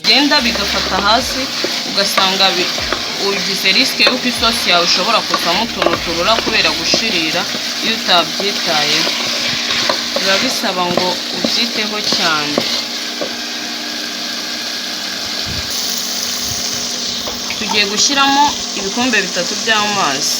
bigenda bigafata hasi ugasanga ugize risque yuko isosi yawe ushobora kuvamo utuntu turura kubera gushirira iyo utabyitayeho. Biba bisaba ngo ubyiteho cyane. Tugiye gushyiramo ibikombe 3 by'amazi.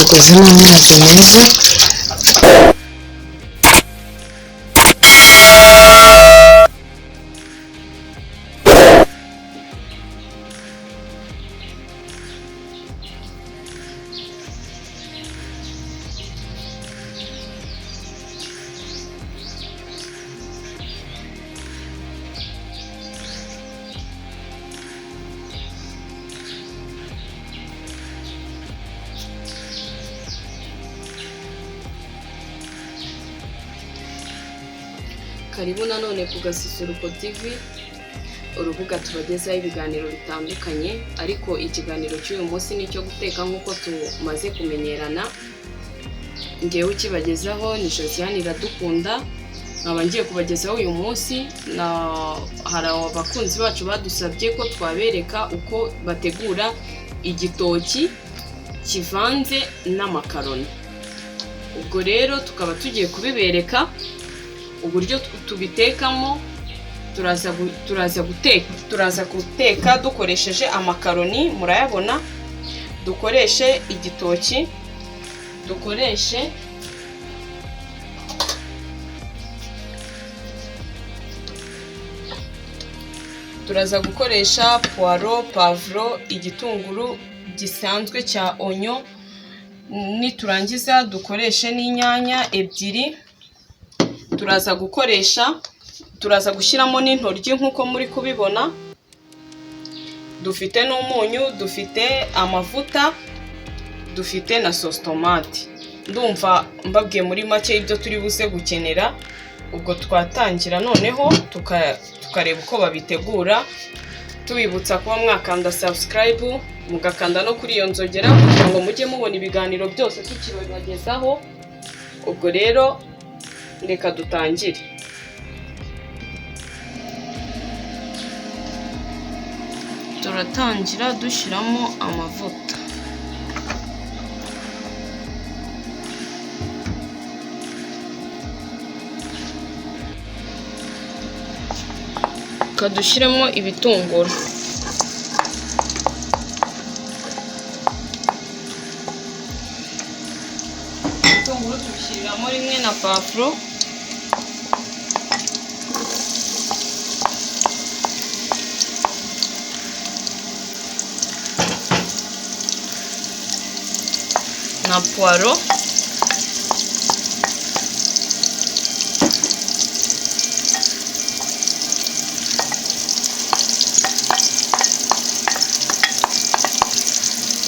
Ukozemo amazi meza. Karibu nanone ku Gasusuruko TV, urubuga tubagezaho ibiganiro bitandukanye, ariko ikiganiro cy'uyu munsi nicyo guteka nk'uko tumaze kumenyerana. Ngewe ukibagezaho ni Josiane Iradukunda, nkaba ngiye kubagezaho uyu munsi. Hari abakunzi bacu badusabye ko twabereka uko bategura igitoki kivanze n'amakaroni. Ubwo rero tukaba tugiye kubibereka uburyo tubitekamo. Turaza guteka dukoresheje amakaroni, murayabona. Dukoreshe igitoki, turaza gukoresha poiro, pavuro, igitunguru gisanzwe cya onyo, niturangiza dukoreshe n'inyanya 2. Turaza gushyiramo n'intoryi nk'uko muri kubibona. Dufite n'umunyu, dufite amavuta, dufite na sauce tomate. Ndumva mbabwiye muri make ibyo turi buze gukenera. Ubwo twatangira noneho tukareba uko babitegura. Tubibutsa kuba mwakanda subscribe, mugakanda no kuri iyo nzogera kugira ngo mujye mubona ibiganiro byose tukibagezaho. Ubwo rero reka dutangire. Turatangira dushyiramo amavuta. Kadushyiramo ibitunguru. Ibitunguru tubishyiramo rimwe na pavuro. Na poiro.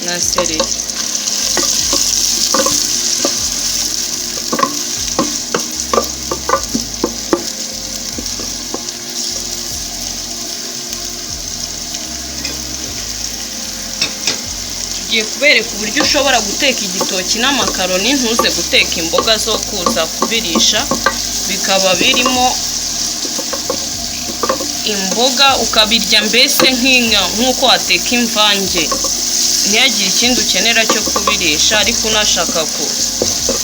Na seleri. Tugiye kubereka uburyo ushobora guteka igitoki n'amakaroni, ntuze guteka imboga zo kuza kubirisha. Bikaba birimo imboga ukabirya mbese nk'uko wateka imvange. Ntiyagire ikindi ukenera cyo kubirisha, ariko unashaka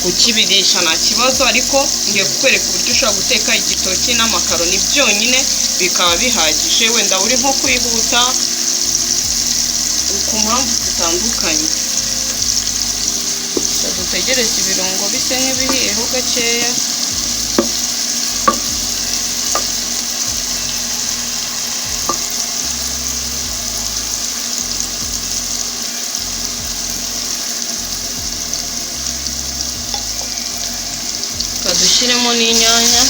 kukibirisha nta kibazo. Ariko ngiye kukwereka uburyo ushobora guteka igitoki n'amakaroni byonyine bikaba bihagije. Wenda uri nko kwihuta ku mpamvu zitandukanye. Dutegereze ibirungo bise nk'ibihiyeho gakeya. Dushyiremo n'inyanya.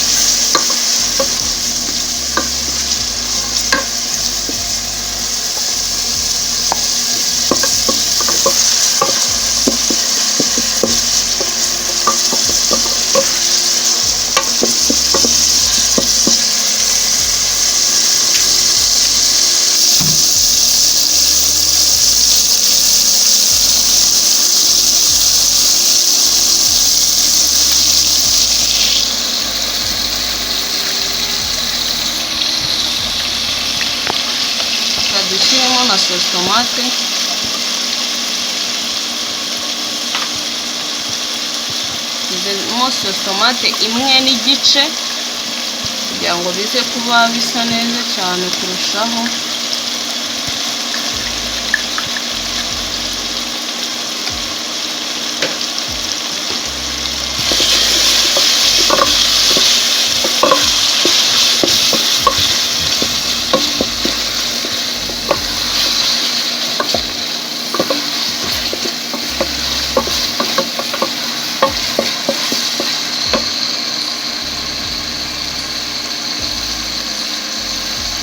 sositomate, nshyizemo sositomate imwe n'igice kugira ngo bize kuba bisa neza cyane kurushaho.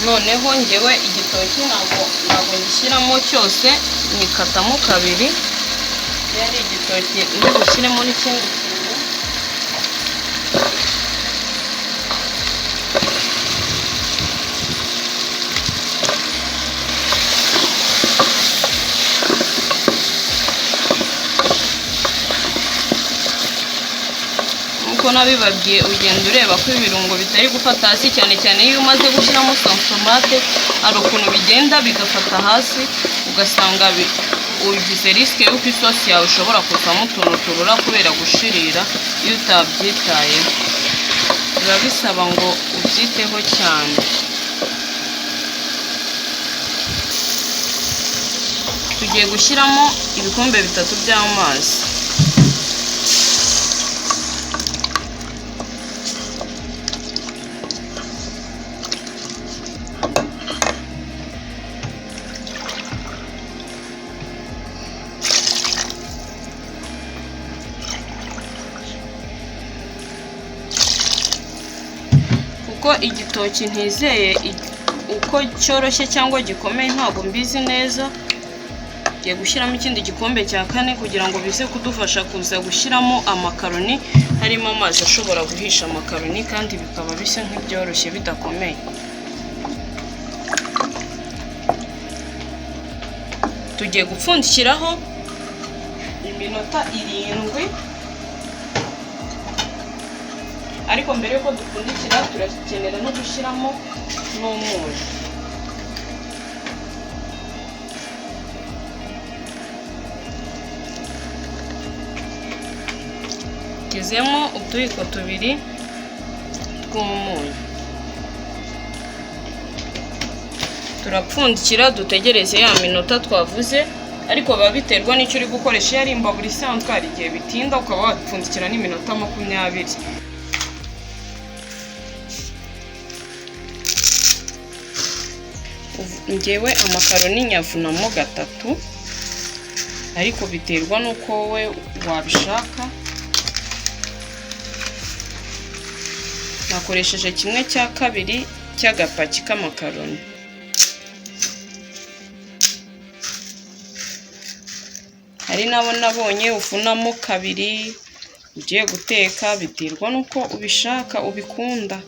Noneho njyewe igitoki ntabwo ngishyiramo cyose, nikatamo kabiri. Yari igitoki ndi gushyiremo n'ikindi kintu. Uko nabibabwiye ugenda ureba ko ibirungo bitari gufata hasi, cyane cyane iyo umaze gushyiramo sositomate hari ukuntu bigenda bigafata hasi, ugasanga ugize risike y'uko isosi yawe ushobora kuzamo utuntu turura kubera gushirira iyo utabyitayeho. Biba bisaba ngo ubyiteho cyane. Tugiye gushyiramo ibikombe 3 by'amazi. Uko igitoki ntizeye uko cyoroshye cyangwa gikomeye ntabwo mbizi neza. Ngiye gushyiramo ikindi gikombe cya 4 kugira ngo bize kudufasha kuza gushyiramo amakaroni harimo amazi ashobora guhisha amakaroni kandi bikaba bisa nk'ibyoroshye bidakomeye. Tugiye gupfundikiraho iminota 7. Ariko mbere yuko dupfundikira turakenera no gushyiramo n'umunyu. Tugezemo utuyiko 2 tw'umunyu. Turapfundikira dutegereze ya minota twavuze, ariko biba biterwa n'icyo uri gukoresha. Iyo ari imbabura isanzwe hari igihe bitinda ukaba wapfundikira n'iminota 20. Njyewe amakaroni nyavunamo 3, ariko biterwa n'uko wowe wabishaka. Nakoresheje 1/2 cy'agapaki k'amakaroni. Hari nabo nabonye ufunamo 2 ugiye guteka, biterwa n'uko ubishaka ubikunda.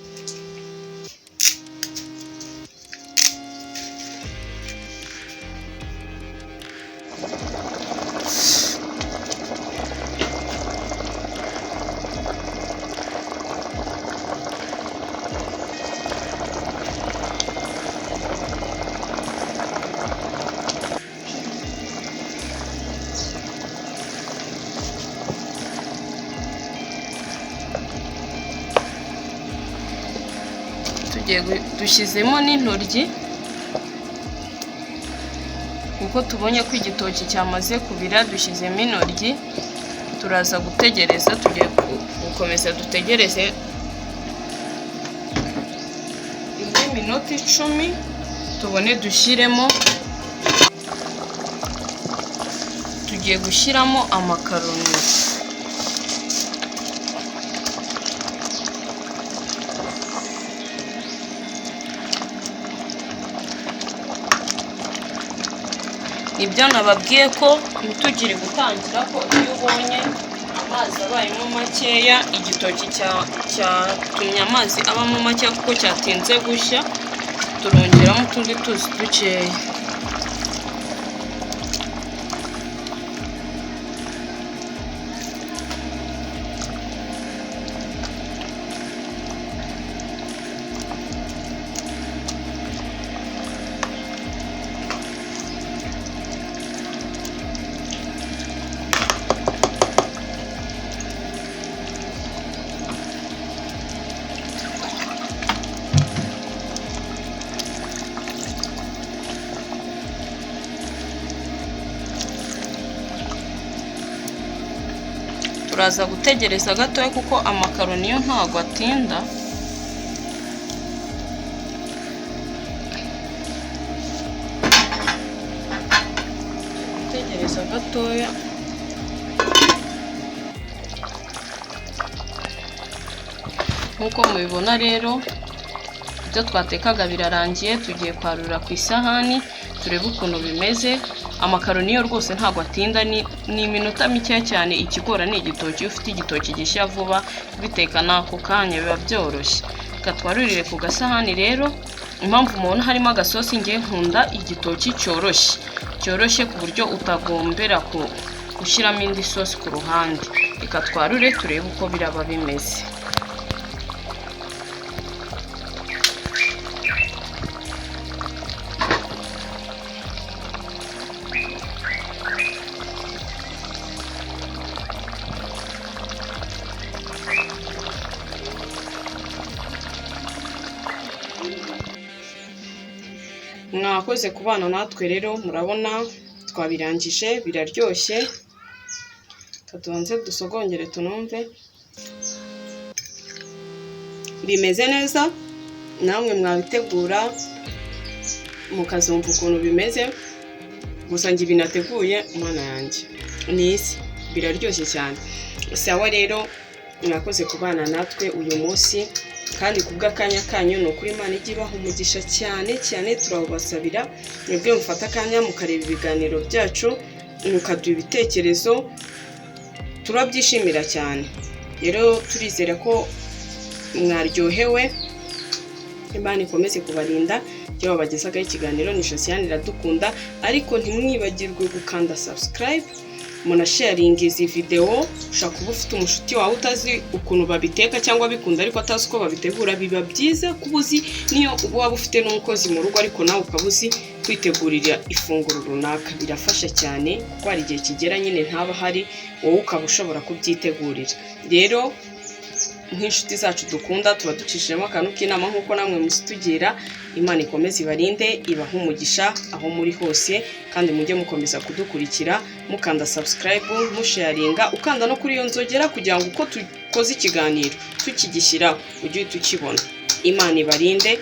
Dushyizemo n'intoryi kuko tubonye ko igitoki cyamaze kubira. Dushyizemo intoryi, turaza gutegereza. Tugiye gukomeza dutegereze iminota 10 tubone dushyiremo. Tugiye gushyiramo amakaroni. Ibyo nababwiye ko ntitugire gutangira ko iyo ubonye amazi abayemo makeya, igitoki cyatumye amazi abamo make kuko cyatinze gushya, turongeramo utundi tuzi dukeya. turaza gutegereza gatoya kuko amakaroni yo ntago atinda. Gutegereza gatoya. Nkuko mubibona rero ibyo twatekaga birarangiye, tugiye kwarura ku isahani turebe ukuntu bimeze. Amakaroni yo rwose ntago atinda, ni iminota mike cyane. Ikigora ni igitoki, iyo ufite igitoki gishya vuba kubiteka n'ako kanya biba byoroshye. Reka twarurire ku gasahani rero. Impamvu mubona harimo agasosi, ngiye nkunda igitoki cyoroshye ku buryo utagombera gushyiramo indi sosi ku ruhande. Reka twarure turebe uko biraba bimeze. Mwakoze kubana natwe rero, murabona twabirangije, biraryoshye. Tubanze dusogongere tunumve. Bimeze neza, namwe mwabitegura mukazumva ukuntu bimeze. Gusa ngi binateguye Mana yanjye nisi, biraryoshye cyane. Sawa rero, mwakoze kubana natwe uyu munsi, kandi kubw'akanya kanyu no kuri Imana ijye ibaha umugisha cyane cyane. Turabasabira mwebwe mufata akanya mukareba ibiganiro byacu, mukaduha ibitekerezo, turabyishimira cyane. Rero turizera ko mwaryohewe. Imana ikomeze kubarinda. Cyo babagezaho ikiganiro ni Josiane Iradukunda, ariko ntimwibagirwe gukanda subscribe, munasharinga izi video. Ushaka kuba ufite umushuti wawe utazi ukuntu babiteka cyangwa bikunda ariko atazi uko babitegura, biba byiza kubuzi niyo waba ufite n'umukozi mu rugo ariko nawe ukabuzi kwitegurira ifunguro runaka. Birafasha cyane kuko hari igihe kigera nyine ntaba hari, wowe ukaba ushobora kubyitegurira. Rero nk'inshuti zacu dukunda, tuba ducishijemo akantu k'inama nk'uko namwe musitugira. Imana ikomeze ibarinde, ibaha umugisha aho muri hose, kandi mujye mukomeza kudukurikira mukanda subscribe, musharinga, ukanda no kuri iyo nzogera kugira ngo uko dukoze ikiganiro tukigishyira ujye ukibona. Imana ibarinde.